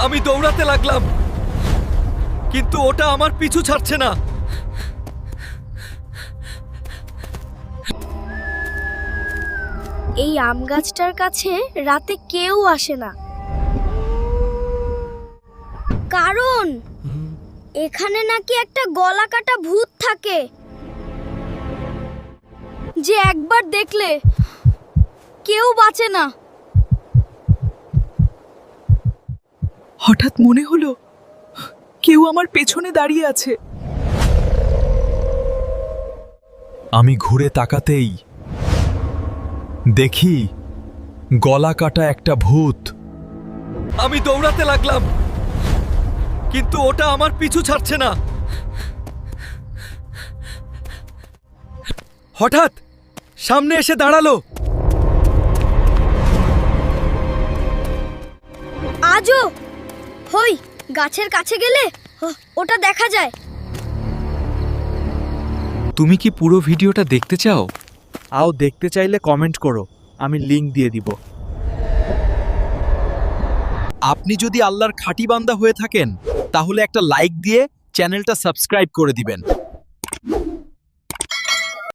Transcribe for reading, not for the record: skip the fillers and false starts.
আমি দৌড়াতে লাগলাম, কিন্তু ওটা আমার পিছু ছাড়ছে না। এই আম গাছটার কাছে রাতে কেউ আসে না, কারণ এখানে নাকি একটা গলা কাটা ভূত থাকে, যে একবার দেখলে কেউ বাঁচে না। হঠাৎ মনে হলো কেউ আমার পেছনে দাঁড়িয়ে আছে। আমি ঘুরে তাকাতেই দেখি গলা কাটা একটা ভূত। আমি দৌড়াতে লাগলাম, কিন্তু ওটা আমার পিছু ছাড়ছে না। হঠাৎ সামনে এসে দাঁড়ালো। আজও হই গাছের কাছে গেলে ওটা দেখা যায়। তুমি কি পুরো ভিডিওটা দেখতে চাও? দেখতে চাইলে কমেন্ট করো, আমি লিংক দিয়ে দিব। আপনি যদি আল্লাহর খাঁটি বান্দা হয়ে থাকেন, তাহলে একটা লাইক দিয়ে চ্যানেলটা সাবস্ক্রাইব করে দিবেন।